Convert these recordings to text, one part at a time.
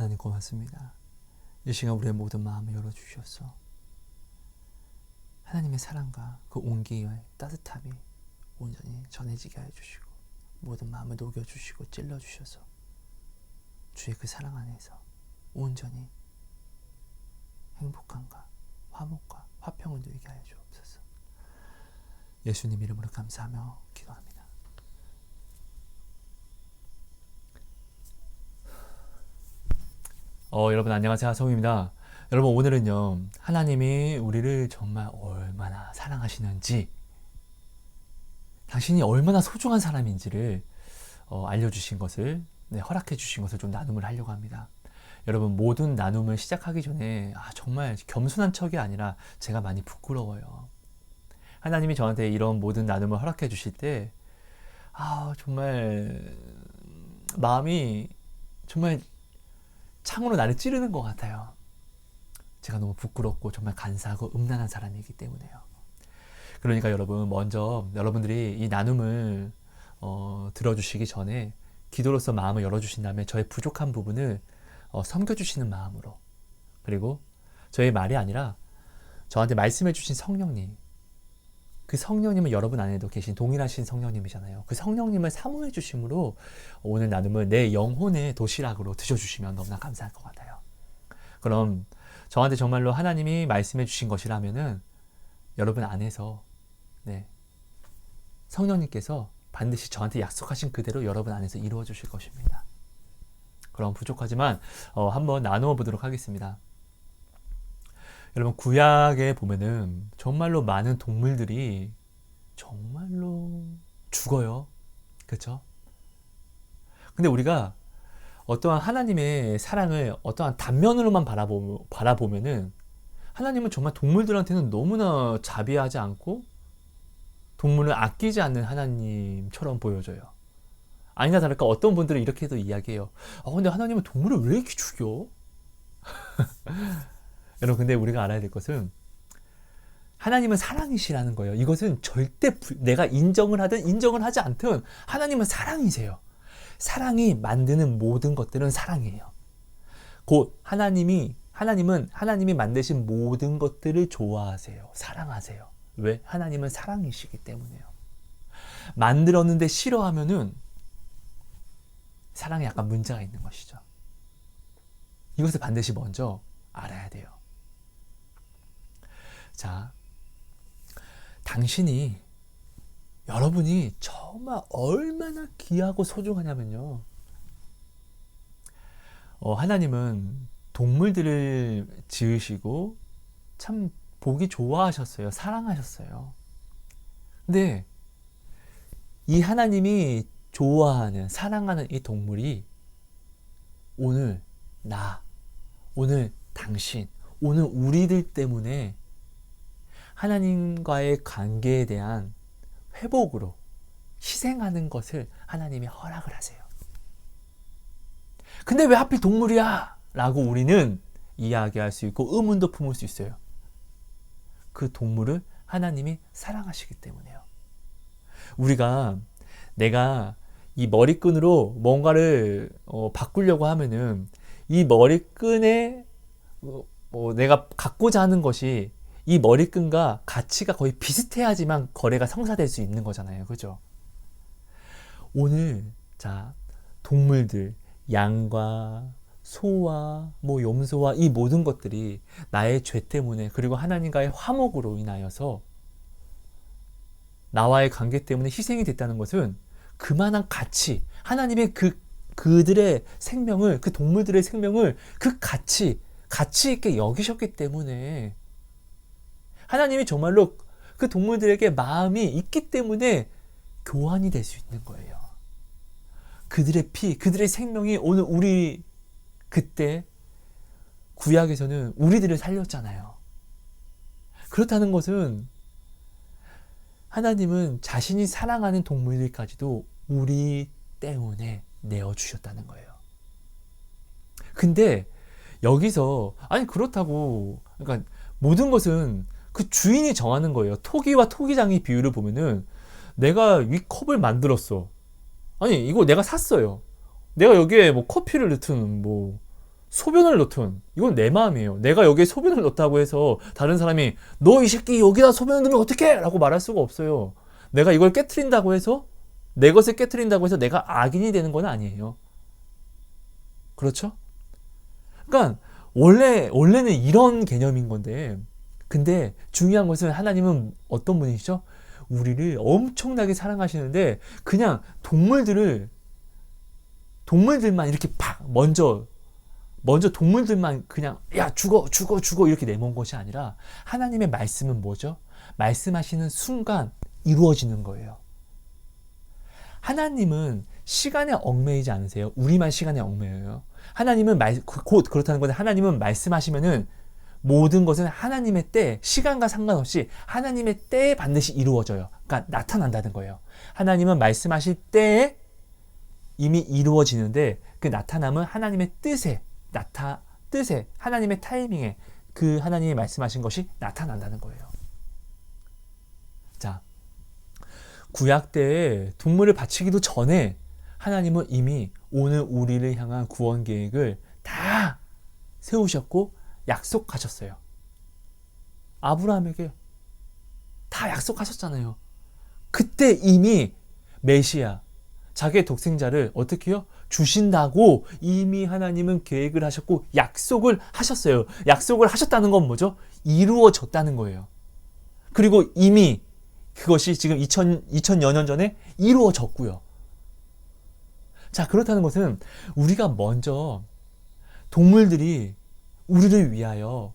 하나님 고맙습니다. 이 시간 우리의 모든 마음을 열어주셔서 하나님의 사랑과 그 온기의 따뜻함이 온전히 전해지게 해주시고 모든 마음을 녹여주시고 찔러주셔서 주의 그 사랑 안에서 온전히 행복함과 화목과 화평을 누리게 하여 주옵소서. 예수님 이름으로 감사하며 기도합니다. 여러분 안녕하세요. 하성우입니다. 여러분 오늘은요, 하나님이 우리를 정말 얼마나 사랑하시는지, 당신이 얼마나 소중한 사람인지를 알려주신 것을, 허락해 주신 것을 좀 나눔을 하려고 합니다. 여러분 모든 나눔을 시작하기 전에 정말 겸손한 척이 아니라 제가 많이 부끄러워요. 하나님이 저한테 이런 모든 나눔을 허락해 주실 때 정말 마음이 정말 창으로 나를 찌르는 것 같아요. 제가 너무 부끄럽고 정말 간사하고 음란한 사람이기 때문에요. 그러니까 여러분 먼저 여러분들이 이 나눔을 들어주시기 전에 기도로서 마음을 열어주신 다음에 저의 부족한 부분을 섬겨주시는 마음으로, 그리고 저의 말이 아니라 저한테 말씀해 주신 성령님, 그 성령님은 여러분 안에도 계신 동일하신 성령님이잖아요. 그 성령님을 사모해 주심으로 오늘 나눔을 내 영혼의 도시락으로 드셔주시면 너무나 감사할 것 같아요. 그럼 저한테 정말로 하나님이 말씀해 주신 것이라면은 여러분 안에서 성령님께서 반드시 저한테 약속하신 그대로 여러분 안에서 이루어 주실 것입니다. 그럼 부족하지만 한번 나누어 보도록 하겠습니다. 여러분 구약에 보면은 정말로 많은 동물들이 정말로 죽어요. 그렇죠? 근데 우리가 어떠한 하나님의 사랑을 어떠한 단면으로만 바라보면은 하나님은 정말 동물들한테는 너무나 자비하지 않고 동물을 아끼지 않는 하나님처럼 보여져요. 아니나 다를까 어떤 분들은 이렇게도 이야기해요. 근데 하나님은 동물을 왜 이렇게 죽여? 여러분 근데 우리가 알아야 될 것은 하나님은 사랑이시라는 거예요. 이것은 절대 내가 인정을 하든 인정을 하지 않든 하나님은 사랑이세요. 사랑이 만드는 모든 것들은 사랑이에요. 곧 하나님은 하나님이 만드신 모든 것들을 좋아하세요. 사랑하세요. 왜? 하나님은 사랑이시기 때문에요. 만들었는데 싫어하면은 사랑에 약간 문제가 있는 것이죠. 이것을 반드시 먼저 알아야 돼요. 자, 여러분이 정말 얼마나 귀하고 소중하냐면요. 하나님은 동물들을 지으시고 참 보기 좋아하셨어요. 사랑하셨어요. 근데 이 하나님이 좋아하는, 사랑하는 이 동물이 오늘 오늘 당신, 오늘 우리들 때문에 하나님과의 관계에 대한 회복으로 희생하는 것을 하나님이 허락을 하세요. 근데 왜 하필 동물이야? 라고 우리는 이야기할 수 있고 의문도 품을 수 있어요. 그 동물을 하나님이 사랑하시기 때문에요. 내가 이 머리끈으로 뭔가를 바꾸려고 하면은 이 머리끈에 내가 갖고자 하는 것이 이 머리끈과 가치가 거의 비슷해야지만 거래가 성사될 수 있는 거잖아요. 그죠? 오늘 동물들, 양과 소와 염소와 이 모든 것들이 나의 죄 때문에, 그리고 하나님과의 화목으로 인하여서 나와의 관계 때문에 희생이 됐다는 것은 그만한 가치, 하나님의 그들의 생명을, 그 동물들의 생명을 그 가치 있게 여기셨기 때문에 하나님이 정말로 그 동물들에게 마음이 있기 때문에 교환이 될 수 있는 거예요. 그들의 피, 그들의 생명이 오늘 그때 구약에서는 우리들을 살렸잖아요. 그렇다는 것은 하나님은 자신이 사랑하는 동물들까지도 우리 때문에 내어주셨다는 거예요. 근데 여기서 그렇다고, 그러니까 모든 것은 그 주인이 정하는 거예요. 토기와 토기장의 비유를 보면은 내가 이 컵을 만들었어. 이거 내가 샀어요. 내가 여기에 커피를 넣든 소변을 넣든 이건 내 마음이에요. 내가 여기에 소변을 넣었다고 해서 다른 사람이 너 이 새끼 여기다 소변을 넣으면 어떡해! 라고 말할 수가 없어요. 내가 이걸 깨트린다고 해서 내 것을 깨트린다고 해서 내가 악인이 되는 건 아니에요. 그렇죠? 그러니까 원래는 이런 개념인 건데, 근데 중요한 것은 하나님은 어떤 분이시죠? 우리를 엄청나게 사랑하시는데 그냥 동물들만 이렇게 팍 먼저 동물들만 그냥 야 죽어 이렇게 내몬 것이 아니라 하나님의 말씀은 뭐죠? 말씀하시는 순간 이루어지는 거예요. 하나님은 시간에 얽매이지 않으세요. 우리만 시간에 얽매여요. 하나님은 곧 그렇다는 건데, 하나님은 말씀하시면은 모든 것은 하나님의 때, 시간과 상관없이 하나님의 때에 반드시 이루어져요. 그러니까 나타난다는 거예요. 하나님은 말씀하실 때에 이미 이루어지는데, 그 나타남은 하나님의 뜻에 하나님의 타이밍에 그 하나님이 말씀하신 것이 나타난다는 거예요. 자, 구약 때에 동물을 바치기도 전에 하나님은 이미 오늘 우리를 향한 구원 계획을 다 세우셨고 약속하셨어요. 아브라함에게 다 약속하셨잖아요. 그때 이미 메시아, 자기의 독생자를 어떻게 해요? 주신다고 이미 하나님은 계획을 하셨고 약속을 하셨어요. 약속을 하셨다는 건 뭐죠? 이루어졌다는 거예요. 그리고 이미 그것이 지금 2000여 년 전에 이루어졌고요. 자, 그렇다는 것은 우리가 먼저 동물들이 우리를 위하여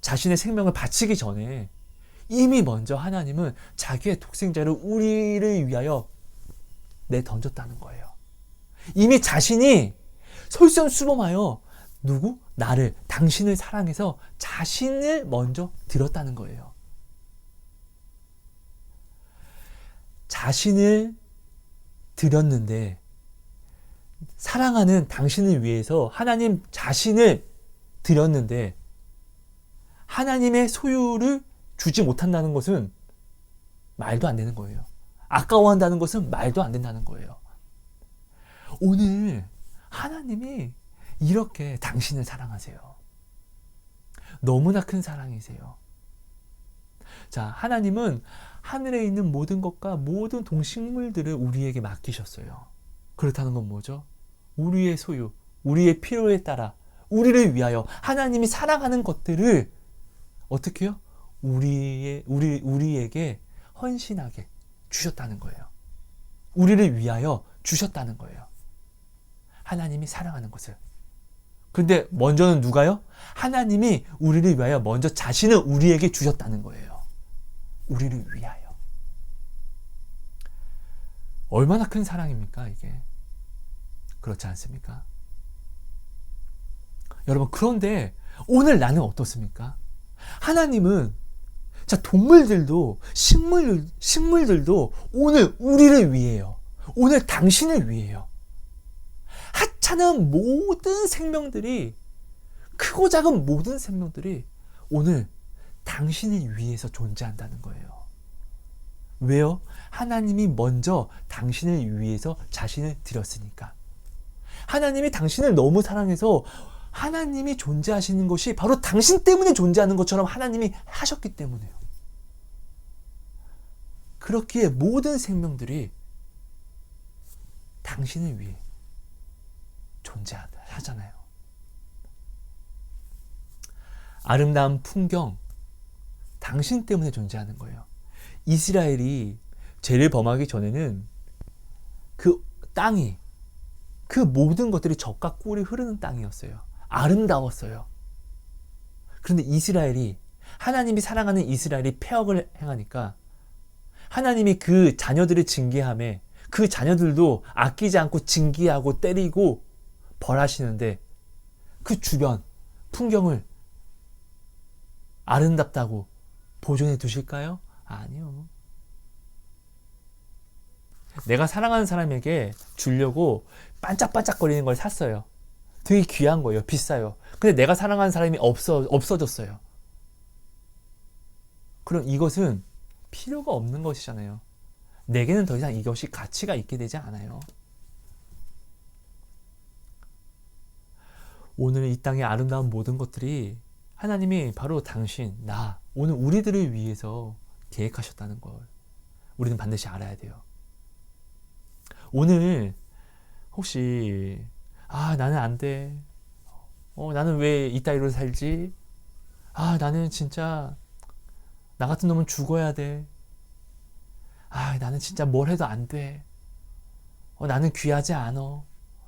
자신의 생명을 바치기 전에 이미 먼저 하나님은 자기의 독생자를 우리를 위하여 내던졌다는 거예요. 이미 자신이 솔선수범하여 나를, 당신을 사랑해서 자신을 먼저 드렸다는 거예요. 자신을 드렸는데, 사랑하는 당신을 위해서 하나님 자신을 드렸는데 하나님의 소유를 주지 못한다는 것은 말도 안 되는 거예요. 아까워한다는 것은 말도 안 된다는 거예요. 오늘 하나님이 이렇게 당신을 사랑하세요. 너무나 큰 사랑이세요. 자, 하나님은 하늘에 있는 모든 것과 모든 동식물들을 우리에게 맡기셨어요. 그렇다는 건 뭐죠? 우리의 소유, 우리의 필요에 따라 우리를 위하여 하나님이 사랑하는 것들을 어떻게 해요? 우리에게 헌신하게 주셨다는 거예요. 우리를 위하여 주셨다는 거예요. 하나님이 사랑하는 것을. 근데 먼저는 누가요? 하나님이 우리를 위하여 먼저 자신을 우리에게 주셨다는 거예요. 우리를 위하여. 얼마나 큰 사랑입니까, 이게? 그렇지 않습니까? 여러분, 그런데 오늘 나는 어떻습니까? 하나님은, 자, 동물들도 식물들도 오늘 우리를 위해요. 오늘 당신을 위해요. 하찮은 모든 생명들이, 크고 작은 모든 생명들이 오늘 당신을 위해서 존재한다는 거예요. 왜요? 하나님이 먼저 당신을 위해서 자신을 드렸으니까. 하나님이 당신을 너무 사랑해서 하나님이 존재하시는 것이 바로 당신 때문에 존재하는 것처럼 하나님이 하셨기 때문에요. 그렇기에 모든 생명들이 당신을 위해 존재하잖아요. 아름다운 풍경, 당신 때문에 존재하는 거예요. 이스라엘이 죄를 범하기 전에는 그 땅이, 그 모든 것들이 젖과 꿀이 흐르는 땅이었어요. 아름다웠어요. 그런데 하나님이 사랑하는 이스라엘이 패역을 행하니까 하나님이 그 자녀들을 징계함에 그 자녀들도 아끼지 않고 징계하고 때리고 벌하시는데 그 주변 풍경을 아름답다고 보존해 두실까요? 아니요. 내가 사랑하는 사람에게 주려고 반짝반짝거리는 걸 샀어요. 되게 귀한 거예요. 비싸요. 근데 내가 사랑하는 사람이 없어졌어요. 그럼 이것은 필요가 없는 것이잖아요. 내게는 더 이상 이것이 가치가 있게 되지 않아요. 오늘 이 땅의 아름다운 모든 것들이 하나님이 바로 당신, 나, 오늘 우리들을 위해서 계획하셨다는 걸 우리는 반드시 알아야 돼요. 오늘 혹시 나는 안 돼. 나는 왜 이따위로 살지? 나는 진짜 나 같은 놈은 죽어야 돼. 나는 진짜 뭘 해도 안 돼. 나는 귀하지 않아.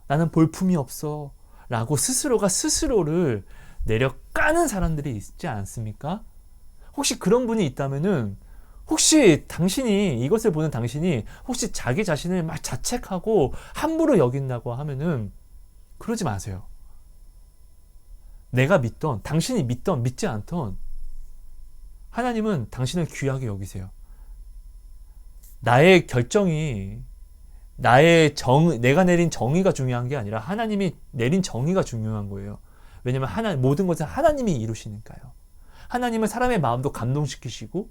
나는 볼품이 없어. 라고 스스로가 스스로를 내려 까는 사람들이 있지 않습니까? 혹시 그런 분이 있다면은 혹시 당신이 이것을 보는 당신이 혹시 자기 자신을 막 자책하고 함부로 여긴다고 하면은 그러지 마세요. 내가 믿던, 당신이 믿던, 믿지 않던 하나님은 당신을 귀하게 여기세요. 나의 결정이 내가 내린 정의가 중요한 게 아니라 하나님이 내린 정의가 중요한 거예요. 왜냐면 모든 것은 하나님이 이루시니까요. 하나님은 사람의 마음도 감동시키시고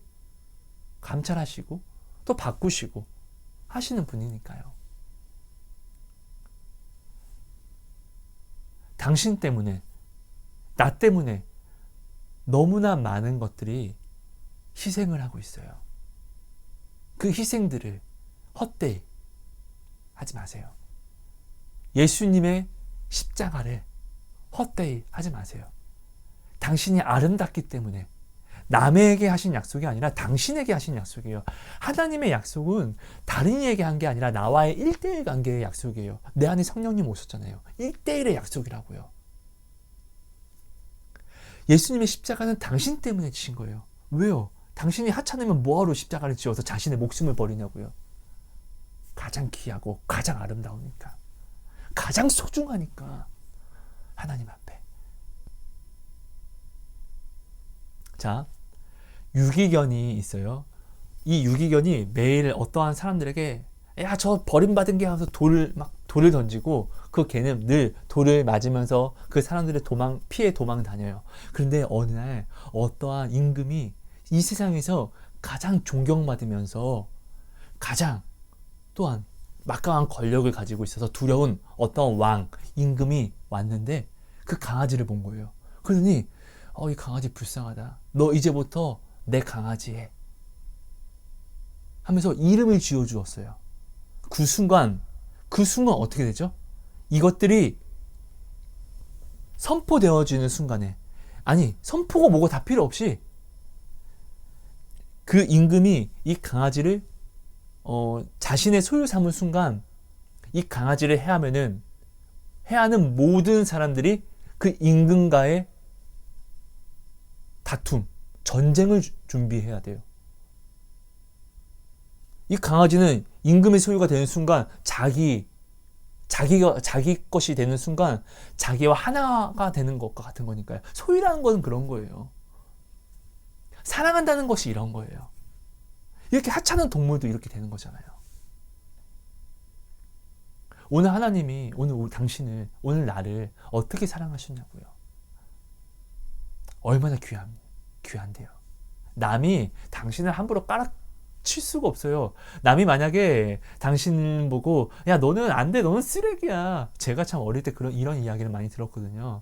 감찰하시고 또 바꾸시고 하시는 분이니까요. 당신 때문에, 나 때문에 너무나 많은 것들이 희생을 하고 있어요. 그 희생들을 헛되이 하지 마세요. 예수님의 십자가를 헛되이 하지 마세요. 당신이 아름답기 때문에 남에게 하신 약속이 아니라 당신에게 하신 약속이에요. 하나님의 약속은 다른 이에게 한 게 아니라 나와의 1대1 관계의 약속이에요. 내 안에 성령님 오셨잖아요. 1대1의 약속이라고요. 예수님의 십자가는 당신 때문에 지신 거예요. 왜요? 당신이 하찮으면 뭐하러 십자가를 지어서 자신의 목숨을 버리냐고요. 가장 귀하고 가장 아름다우니까. 가장 소중하니까. 하나님 앞에. 자, 유기견이 있어요. 이 유기견이 매일 어떠한 사람들에게 야, 저 버림받은 개 하면서 돌을 던지고 그 개는 늘 돌을 맞으면서 그 사람들의 피해 도망 다녀요. 그런데 어느 날 어떠한 임금이 이 세상에서 가장 존경받으면서 가장 또한 막강한 권력을 가지고 있어서 두려운 어떤 왕, 임금이 왔는데 그 강아지를 본 거예요. 그러더니 이 강아지 불쌍하다. 너 이제부터 내 강아지 해. 하면서 이름을 지어주었어요. 그 순간 어떻게 되죠? 이것들이 선포되어지는 순간에 선포가 뭐고 다 필요 없이 그 임금이 이 강아지를 자신의 소유 삼은 순간 이 강아지를 해하는 모든 사람들이 그 임금과의 다툼, 전쟁을 준비해야 돼요. 이 강아지는 임금의 소유가 되는 순간 자기 것이 되는 순간 자기와 하나가 되는 것과 같은 거니까요. 소유라는 것은 그런 거예요. 사랑한다는 것이 이런 거예요. 이렇게 하찮은 동물도 이렇게 되는 거잖아요. 오늘 하나님이 당신을, 오늘 나를 어떻게 사랑하셨냐고요. 얼마나 귀한데요. 남이 당신을 함부로 칠 수가 없어요. 남이 만약에 당신 보고 야, 너는 안 돼, 너는 쓰레기야. 제가 참 어릴 때 이런 이야기를 많이 들었거든요.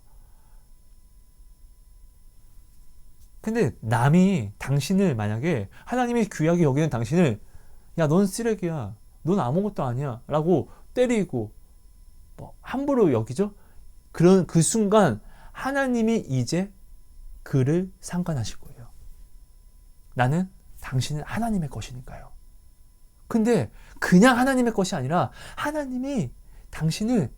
근데 남이 당신을 만약에 하나님이 귀하게 여기는 당신을 야, 넌 쓰레기야. 넌 아무것도 아니야. 라고 때리고 함부로 여기죠? 그 순간 하나님이 이제 그를 상관하실 거예요. 나는 당신은 하나님의 것이니까요. 근데 그냥 하나님의 것이 아니라 하나님이 당신을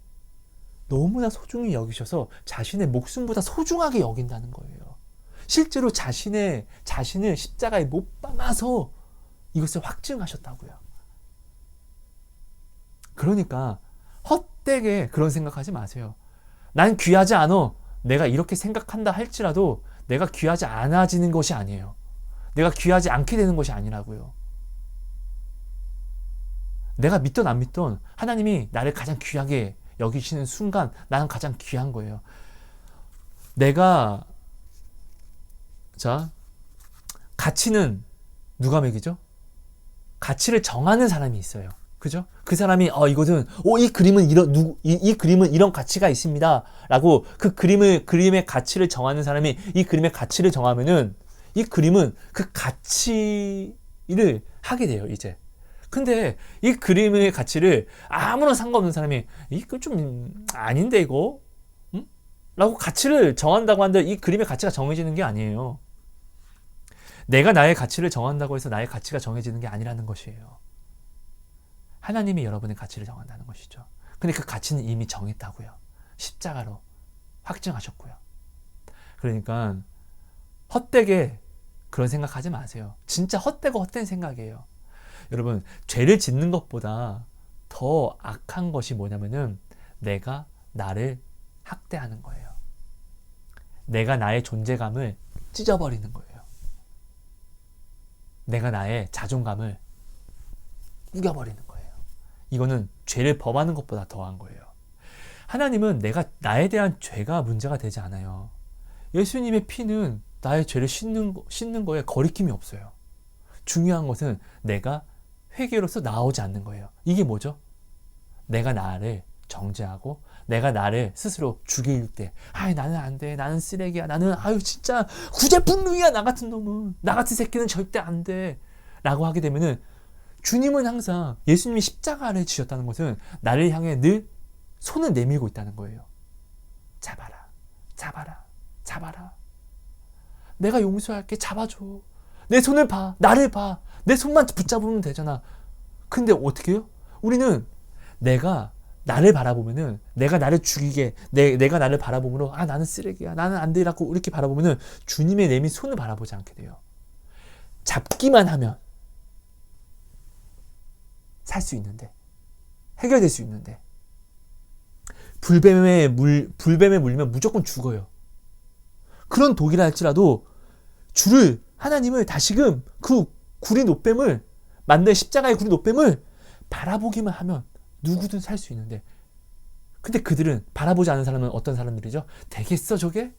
너무나 소중히 여기셔서 자신의 목숨보다 소중하게 여긴다는 거예요. 실제로 자신을 십자가에 못 박아서 이것을 확증하셨다고요. 그러니까 헛되게 그런 생각하지 마세요. 난 귀하지 않아. 내가 이렇게 생각한다 할지라도 내가 귀하지 않아지는 것이 아니에요. 내가 귀하지 않게 되는 것이 아니라고요. 내가 믿던 안 믿던 하나님이 나를 가장 귀하게 여기시는 순간 나는 가장 귀한 거예요. 가치는 누가 매기죠? 가치를 정하는 사람이 있어요. 그죠? 그 사람이 이것은 이 그림은 이 그림은 이런 가치가 있습니다라고 그 그림의 가치를 정하는 사람이 이 그림의 가치를 정하면은 이 그림은 그 가치를 하게 돼요, 이제. 근데 이 그림의 가치를 아무런 상관없는 사람이 이거 좀 아닌데 이거? 응? 라고 가치를 정한다고 하는데 이 그림의 가치가 정해지는 게 아니에요. 내가 나의 가치를 정한다고 해서 나의 가치가 정해지는 게 아니라는 것이에요. 하나님이 여러분의 가치를 정한다는 것이죠. 근데 그 가치는 이미 정했다고요. 십자가로 확증하셨고요. 그러니까 헛되게 그런 생각하지 마세요. 진짜 헛되고 헛된 생각이에요. 여러분, 죄를 짓는 것보다 더 악한 것이 뭐냐면은 내가 나를 학대하는 거예요. 내가 나의 존재감을 찢어버리는 거예요. 내가 나의 자존감을 우겨버리는 거예요. 이거는 죄를 범하는 것보다 더한 거예요. 하나님은 나에 대한 죄가 문제가 되지 않아요. 예수님의 피는 나의 죄를 씻는 거에 거리낌이 없어요. 중요한 것은 내가 회개로서 나오지 않는 거예요. 이게 뭐죠? 내가 나를 정죄하고 내가 나를 스스로 죽일 때 나는 안 돼. 나는 쓰레기야. 나는 진짜 구제불능이야. 나 같은 놈은. 나 같은 새끼는 절대 안 돼. 라고 하게 되면은 주님은 항상 예수님이 십자가를 지셨다는 것은 나를 향해 늘 손을 내밀고 있다는 거예요. 잡아라. 잡아라. 잡아라. 내가 용서할게. 잡아줘. 내 손을 봐. 나를 봐. 내 손만 붙잡으면 되잖아. 근데 어떻게 해요? 우리는 내가 나를 바라보면은 내가 나를 죽이게 내가 나를 바라보므로 나는 쓰레기야. 나는 안 되라고 이렇게 바라보면은 주님의 내민 손을 바라보지 않게 돼요. 잡기만 하면 살 수 있는데 해결될 수 있는데 불뱀에 물리면 무조건 죽어요. 그런 독이라 할지라도 하나님을 다시금 그 구린 노뱀을 만든 십자가의 구린 노뱀을 바라보기만 하면 누구든 살 수 있는데 근데 그들은 바라보지 않는 사람은 어떤 사람들이죠? 되겠어 저게?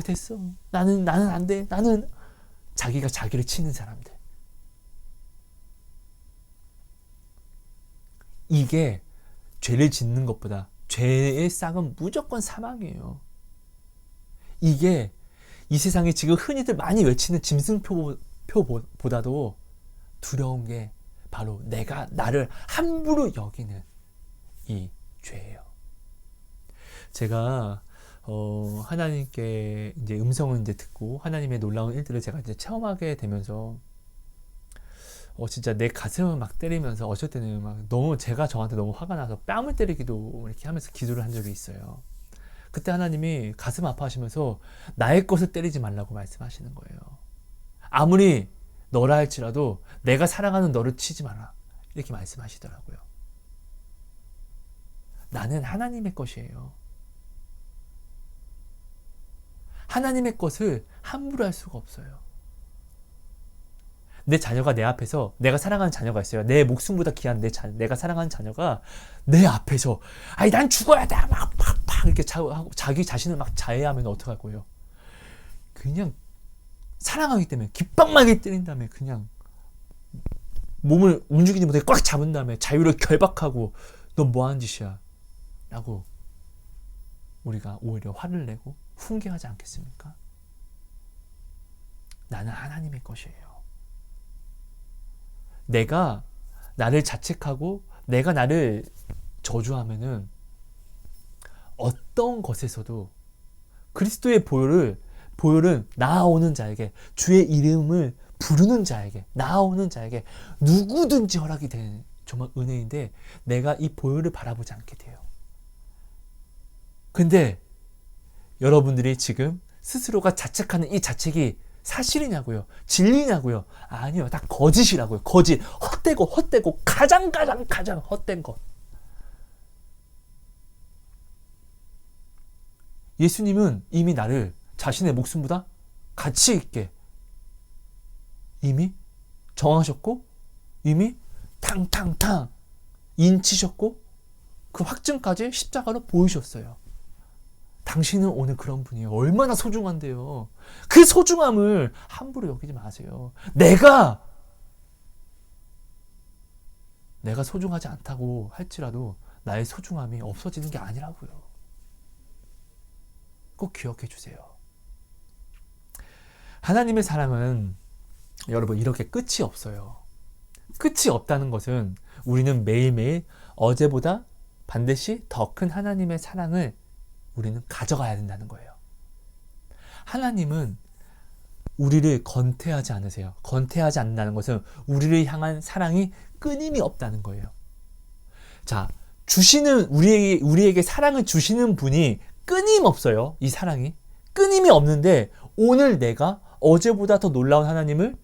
됐어. 나는 안 돼. 나는 자기가 자기를 치는 사람들. 이게 죄를 짓는 것보다 죄의 싹은 무조건 사망이에요. 이게 이 세상에 지금 흔히들 많이 외치는 짐승표보다도 두려운 게 바로 내가 나를 함부로 여기는 이 죄예요. 제가 하나님께 이제 음성을 이제 듣고 하나님의 놀라운 일들을 제가 이제 체험하게 되면서 진짜 내 가슴을 막 때리면서 어쩔 때는 막 너무 제가 저한테 너무 화가 나서 뺨을 때리기도 이렇게 하면서 기도를 한 적이 있어요. 그때 하나님이 가슴 아파하시면서 나의 것을 때리지 말라고 말씀하시는 거예요. 아무리 너라 할지라도 내가 사랑하는 너를 치지 마라. 이렇게 말씀하시더라고요. 나는 하나님의 것이에요. 하나님의 것을 함부로 할 수가 없어요. 내 자녀가 내 앞에서 내가 사랑하는 자녀가 있어요. 내 목숨보다 귀한 내가 사랑하는 자녀가 내 앞에서 난 죽어야 돼. 막 이렇게 자기 자신을 막 자해하면 어떡할 거예요? 그냥 사랑하기 때문에 깃방나게 때린 다음에 그냥 몸을 움직이지 못하게 꽉 잡은 다음에 자유를 결박하고 너 뭐하는 짓이야? 라고 우리가 오히려 화를 내고 훈계하지 않겠습니까? 나는 하나님의 것이에요. 내가 나를 자책하고 내가 나를 저주하면은 어떤 것에서도 그리스도의 보혈은 나아오는 자에게 주의 이름을 부르는 자에게 나아오는 자에게 누구든지 허락이 되는 정말 은혜인데 내가 이 보혈을 바라보지 않게 돼요. 근데 여러분들이 지금 스스로가 자책하는 이 자책이 사실이냐고요? 진리냐고요? 아니요. 다 거짓이라고요. 거짓. 헛되고 가장 헛된 것. 예수님은 이미 나를 자신의 목숨보다 가치 있게 이미 정하셨고 이미 탕탕탕 인치셨고 그 확증까지 십자가로 보이셨어요. 당신은 오늘 그런 분이에요. 얼마나 소중한데요. 그 소중함을 함부로 여기지 마세요. 내가 내가 소중하지 않다고 할지라도 나의 소중함이 없어지는 게 아니라고요. 꼭 기억해 주세요. 하나님의 사랑은 여러분 이렇게 끝이 없어요. 끝이 없다는 것은 우리는 매일매일 어제보다 반드시 더 큰 하나님의 사랑을 우리는 가져가야 된다는 거예요. 하나님은 우리를 건태하지 않으세요. 건태하지 않는다는 것은 우리를 향한 사랑이 끊임이 없다는 거예요. 자, 우리에게 사랑을 주시는 분이 끊임없어요. 이 사랑이 끊임이 없는데 오늘 내가 어제보다 더 놀라운 하나님의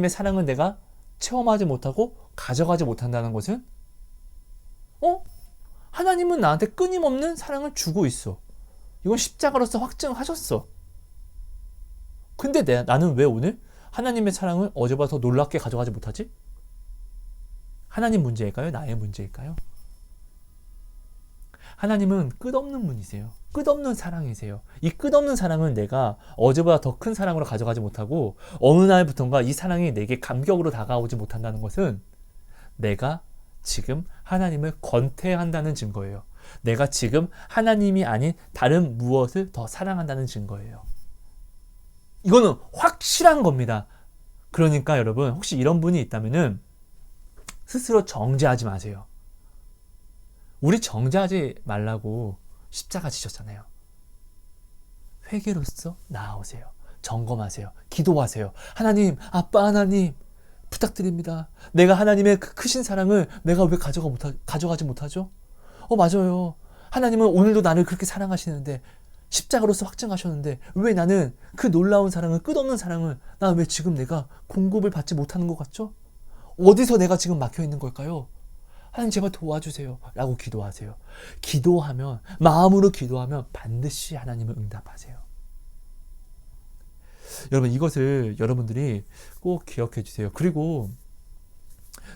사랑을 내가 체험하지 못하고 가져가지 못한다는 것은 하나님은 나한테 끊임없는 사랑을 주고 있어. 이건 십자가로서 확증하셨어. 근데 나는 왜 오늘 하나님의 사랑을 어제보다 더 놀랍게 가져가지 못하지? 하나님 문제일까요? 나의 문제일까요? 하나님은 끝없는 분이세요. 끝없는 사랑이세요. 이 끝없는 사랑은 내가 어제보다 더 큰 사랑으로 가져가지 못하고 어느 날부턴가 이 사랑이 내게 감격으로 다가오지 못한다는 것은 내가 지금 하나님을 건태한다는 증거예요. 내가 지금 하나님이 아닌 다른 무엇을 더 사랑한다는 증거예요. 이거는 확실한 겁니다. 그러니까 여러분 혹시 이런 분이 있다면은 스스로 정죄하지 마세요. 우리 정죄하지 말라고 십자가 지셨잖아요. 회개로서 나아오세요. 점검하세요. 기도하세요. 하나님, 아빠 하나님 부탁드립니다. 내가 하나님의 그 크신 사랑을 내가 왜 가져가지 못하죠? 맞아요. 하나님은 오늘도 나를 그렇게 사랑하시는데 십자가로서 확증하셨는데 왜 나는 그 놀라운 사랑을 끝없는 사랑을 나 왜 지금 내가 공급을 받지 못하는 것 같죠? 어디서 내가 지금 막혀 있는 걸까요? 하나님 제발 도와주세요 라고 기도하세요. 마음으로 기도하면 반드시 하나님은 응답하세요. 여러분 이것을 여러분들이 꼭 기억해 주세요. 그리고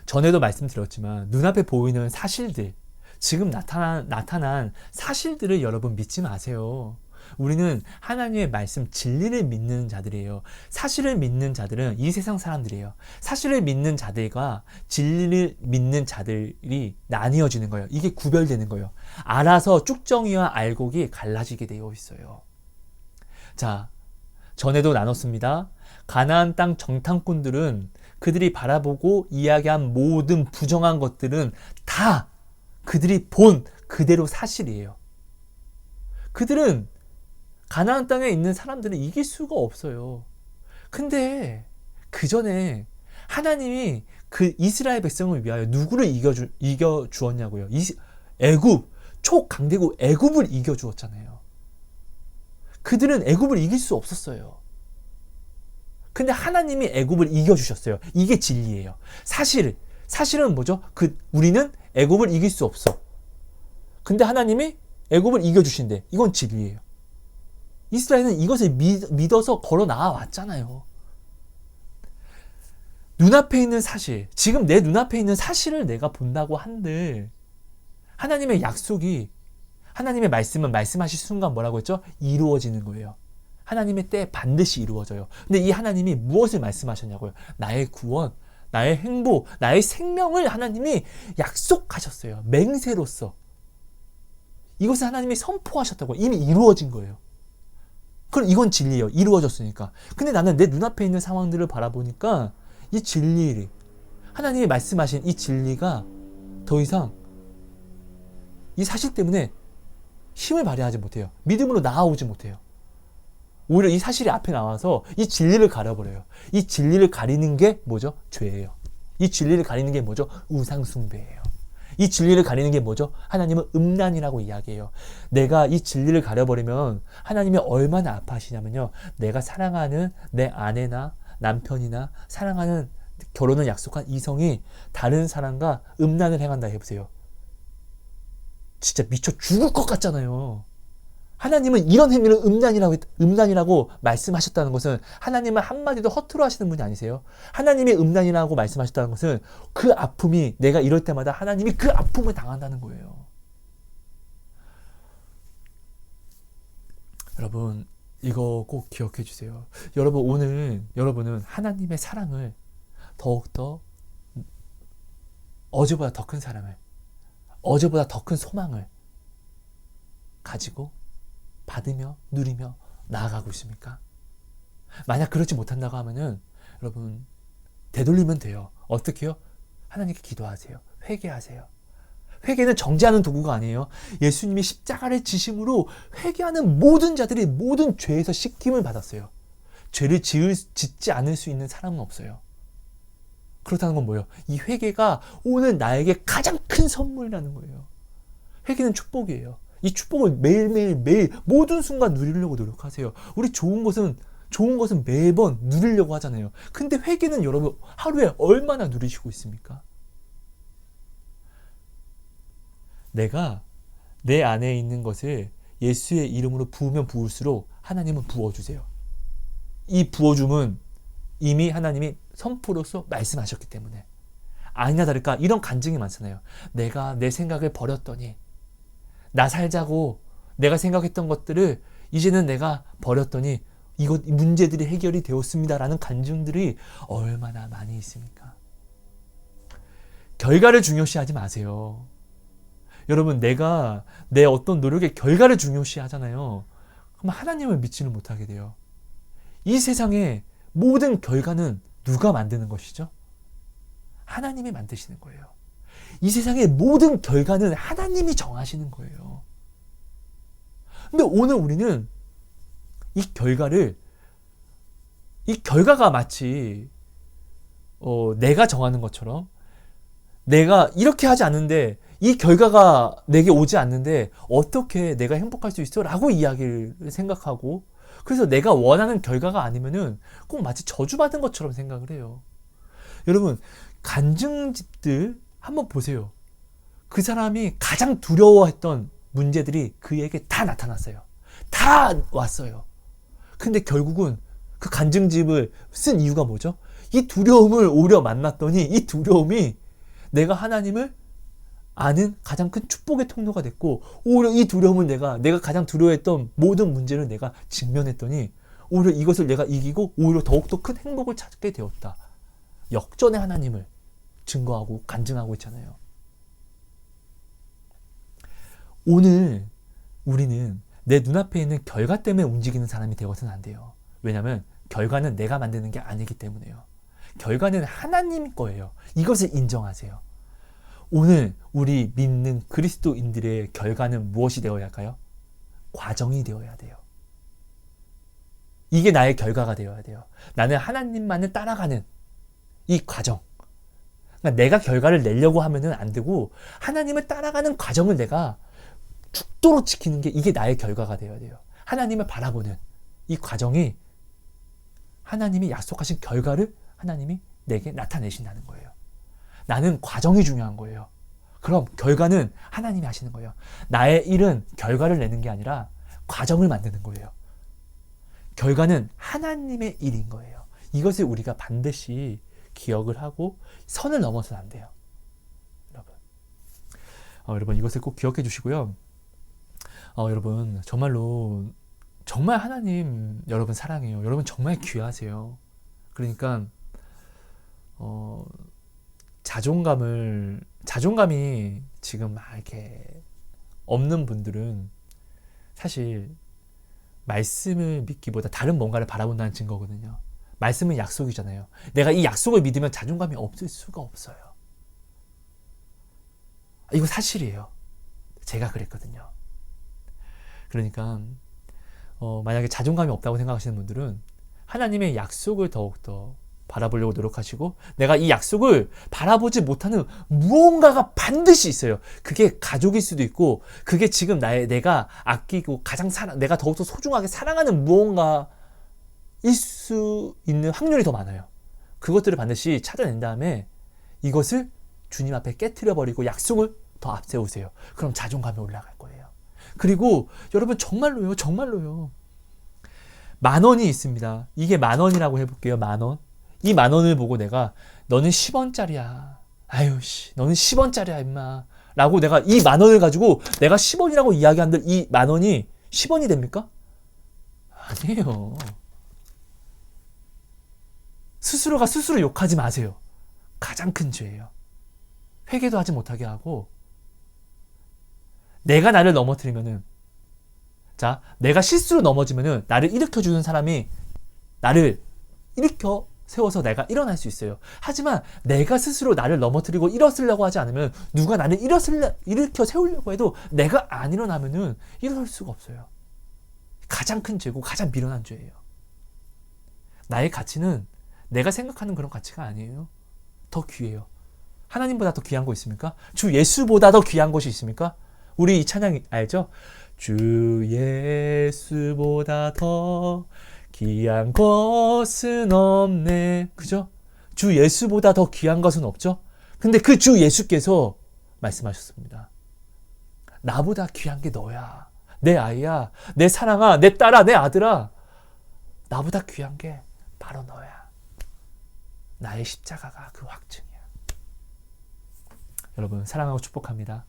전에도 말씀드렸지만 눈앞에 보이는 사실들, 지금 나타난 사실들을 여러분 믿지 마세요. 우리는 하나님의 말씀 진리를 믿는 자들이에요. 사실을 믿는 자들은 이 세상 사람들이에요. 사실을 믿는 자들과 진리를 믿는 자들이 나뉘어지는 거예요. 이게 구별되는 거예요. 알아서 쭉정이와 알곡이 갈라지게 되어 있어요. 자, 전에도 나눴습니다. 가나안 땅 정탐꾼들은 그들이 바라보고 이야기한 모든 부정한 것들은 다 그들이 본 그대로 사실이에요. 그들은 가나안 땅에 있는 사람들은 이길 수가 없어요. 근데 그 전에 하나님이 그 이스라엘 백성을 위하여 누구를 이겨 주었냐고요. 초강대국 애굽을 이겨 주었잖아요. 그들은 애굽을 이길 수 없었어요. 근데 하나님이 애굽을 이겨 주셨어요. 이게 진리예요. 사실은 뭐죠? 우리는 애굽을 이길 수 없어. 근데 하나님이 애굽을 이겨 주신대. 이건 진리예요. 이스라엘은 이것을 믿어서 걸어 나와왔잖아요. 눈앞에 있는 사실, 지금 내 눈앞에 있는 사실을 내가 본다고 한들 하나님의 약속이, 하나님의 말씀은 말씀하실 순간 뭐라고 했죠? 이루어지는 거예요. 하나님의 때에 반드시 이루어져요. 근데 이 하나님이 무엇을 말씀하셨냐고요? 나의 구원, 나의 행복, 나의 생명을 하나님이 약속하셨어요. 맹세로서. 이것을 하나님이 선포하셨다고. 이미 이루어진 거예요. 그럼 이건 진리예요. 이루어졌으니까. 근데 나는 내 눈앞에 있는 상황들을 바라보니까 이 진리, 하나님이 말씀하신 이 진리가 더 이상 이 사실 때문에 힘을 발휘하지 못해요. 믿음으로 나아오지 못해요. 오히려 이 사실이 앞에 나와서 이 진리를 가려버려요. 이 진리를 가리는 게 뭐죠? 죄예요. 이 진리를 가리는 게 뭐죠? 우상숭배예요. 이 진리를 가리는 게 뭐죠? 하나님은 음란이라고 이야기해요. 내가 이 진리를 가려버리면 하나님이 얼마나 아파하시냐면요. 내가 사랑하는 내 아내나 남편이나 사랑하는 결혼을 약속한 이성이 다른 사람과 음란을 행한다 해보세요. 진짜 미쳐 죽을 것 같잖아요. 하나님은 이런 행위를 음란이라고 말씀하셨다는 것은 하나님은 한마디도 허투루 하시는 분이 아니세요. 하나님이 음란이라고 말씀하셨다는 것은 그 아픔이, 내가 이럴 때마다 하나님이 그 아픔을 당한다는 거예요. 여러분 이거 꼭 기억해 주세요. 여러분 오늘 여러분은 하나님의 사랑을 더욱더 어제보다 더 큰 사랑을, 어제보다 더 큰 소망을 가지고 받으며 누리며 나아가고 있습니까? 만약 그렇지 못한다고 하면은 여러분 되돌리면 돼요. 어떻게요? 하나님께 기도하세요. 회개하세요. 회개는 정죄하는 도구가 아니에요. 예수님이 십자가를 지심으로 회개하는 모든 자들이 모든 죄에서 씻김을 받았어요. 죄를 짓지 않을 수 있는 사람은 없어요. 그렇다는 건 뭐예요? 이 회개가 오늘 나에게 가장 큰 선물이라는 거예요. 회개는 축복이에요. 이 축복을 매일 모든 순간 누리려고 노력하세요. 우리 좋은 것은 매번 누리려고 하잖아요. 근데 회개는 여러분 하루에 얼마나 누리시고 있습니까? 내가 내 안에 있는 것을 예수의 이름으로 부으면 부을수록 하나님은 부어주세요. 이 부어줌은 이미 하나님이 선포로서 말씀하셨기 때문에. 아니나 다를까 이런 간증이 많잖아요. 내가 내 생각을 버렸더니, 나 살자고 내가 생각했던 것들을 이제는 내가 버렸더니 이것 문제들이 해결이 되었습니다라는 간증들이 얼마나 많이 있습니까? 결과를 중요시하지 마세요. 여러분, 내가 내 어떤 노력의 결과를 중요시 하잖아요. 그럼 하나님을 믿지는 못하게 돼요. 이 세상의 모든 결과는 누가 만드는 것이죠? 하나님이 만드시는 거예요. 이 세상의 모든 결과는 하나님이 정하시는 거예요. 근데 오늘 우리는 이 결과가 마치 내가 정하는 것처럼, 내가 이렇게 하지 않는데 이 결과가 내게 오지 않는데 어떻게 내가 행복할 수 있어? 라고 이야기를 생각하고, 그래서 내가 원하는 결과가 아니면은 꼭 마치 저주받은 것처럼 생각을 해요. 여러분, 간증집들 한번 보세요. 그 사람이 가장 두려워했던 문제들이 그에게 다 나타났어요. 다 왔어요. 근데 결국은 그 간증집을 쓴 이유가 뭐죠? 이 두려움을 오히려 만났더니 이 두려움이 내가 하나님을 아는 가장 큰 축복의 통로가 됐고, 오히려 이 두려움을 내가 가장 두려워했던 모든 문제를 내가 직면했더니 오히려 이것을 내가 이기고 오히려 더욱더 큰 행복을 찾게 되었다. 역전의 하나님을 증거하고 간증하고 있잖아요. 오늘 우리는 내 눈앞에 있는 결과 때문에 움직이는 사람이 되어서는 안 돼요. 왜냐하면 결과는 내가 만드는 게 아니기 때문에요. 결과는 하나님 거예요. 이것을 인정하세요. 오늘 우리 믿는 그리스도인들의 결과는 무엇이 되어야 할까요? 과정이 되어야 돼요. 이게 나의 결과가 되어야 돼요. 나는 하나님만을 따라가는 이 과정. 그러니까 내가 결과를 내려고 하면은 안 되고, 하나님을 따라가는 과정을 내가 죽도록 지키는 게 이게 나의 결과가 되어야 돼요. 하나님을 바라보는 이 과정이 하나님이 약속하신 결과를 하나님이 내게 나타내신다는 거예요. 나는 과정이 중요한 거예요. 그럼 결과는 하나님이 하시는 거예요. 나의 일은 결과를 내는 게 아니라 과정을 만드는 거예요. 결과는 하나님의 일인 거예요. 이것을 우리가 반드시 기억을 하고 선을 넘어서는 안 돼요. 여러분 이것을 꼭 기억해 주시고요. 여러분 정말로 정말 하나님 여러분 사랑해요. 여러분 정말 귀하세요. 그러니까 자존감이 지금 막 이렇게 없는 분들은 사실 말씀을 믿기보다 다른 뭔가를 바라본다는 증거거든요. 말씀은 약속이잖아요. 내가 이 약속을 믿으면 자존감이 없을 수가 없어요. 이거 사실이에요. 제가 그랬거든요. 그러니까 만약에 자존감이 없다고 생각하시는 분들은 하나님의 약속을 더욱더 바라보려고 노력하시고, 내가 이 약속을 바라보지 못하는 무언가가 반드시 있어요. 그게 가족일 수도 있고, 그게 지금 내가 아끼고 내가 더욱더 소중하게 사랑하는 무언가일 수 있는 확률이 더 많아요. 그것들을 반드시 찾아낸 다음에 이것을 주님 앞에 깨트려버리고 약속을 더 앞세우세요. 그럼 자존감이 올라갈 거예요. 그리고 여러분 정말로요. 10,000원이 있습니다. 이게 10,000원이라고 해볼게요. 10,000원. 이 10,000원을 보고 내가 너는 10원짜리야. 아유 씨, 너는 10원짜리야 임마. 라고 내가 이 10,000원을 가지고 내가 10원이라고 이야기한들 이 10,000원이 10원이 됩니까? 아니에요. 스스로가 스스로 욕하지 마세요. 가장 큰 죄예요. 회개도 하지 못하게 하고, 내가 나를 넘어뜨리면은, 자, 내가 실수로 넘어지면은 나를 일으켜주는 사람이 나를 일으켜 세워서 내가 일어날 수 있어요. 하지만 내가 스스로 나를 넘어뜨리고 일어서려고 하지 않으면, 누가 나를 일으켜 세우려고 해도 내가 안 일어나면은 일어설 수가 없어요. 가장 큰 죄고 가장 미련한 죄예요. 나의 가치는 내가 생각하는 그런 가치가 아니에요. 더 귀해요. 하나님보다 더 귀한 거 있습니까? 주 예수보다 더 귀한 것이 있습니까? 우리 이 찬양 알죠? 주 예수보다 더 귀한 것은 없네. 그죠? 주 예수보다 더 귀한 것은 없죠? 근데 그 주 예수께서 말씀하셨습니다. 나보다 귀한 게 너야. 내 아이야. 내 사랑아. 내 딸아. 내 아들아. 나보다 귀한 게 바로 너야. 나의 십자가가 그 확증이야. 여러분 사랑하고 축복합니다.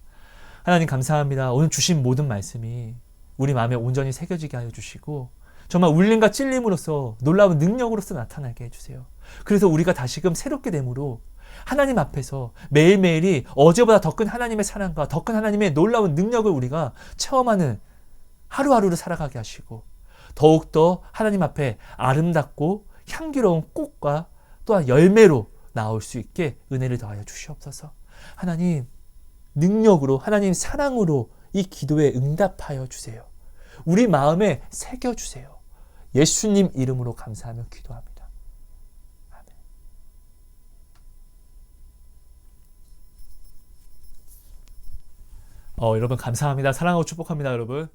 하나님 감사합니다. 오늘 주신 모든 말씀이 우리 마음에 온전히 새겨지게 하여 주시고, 정말 울림과 찔림으로써 놀라운 능력으로서 나타나게 해주세요. 그래서 우리가 다시금 새롭게 됨으로 하나님 앞에서 매일매일이 어제보다 더 큰 하나님의 사랑과 더 큰 하나님의 놀라운 능력을 우리가 체험하는 하루하루를 살아가게 하시고, 더욱더 하나님 앞에 아름답고 향기로운 꽃과 또한 열매로 나올 수 있게 은혜를 더하여 주시옵소서. 하나님 능력으로, 하나님 사랑으로 이 기도에 응답하여 주세요. 우리 마음에 새겨주세요. 예수님 이름으로 감사하며 기도합니다. 아멘. 여러분 감사합니다. 사랑하고 축복합니다, 여러분.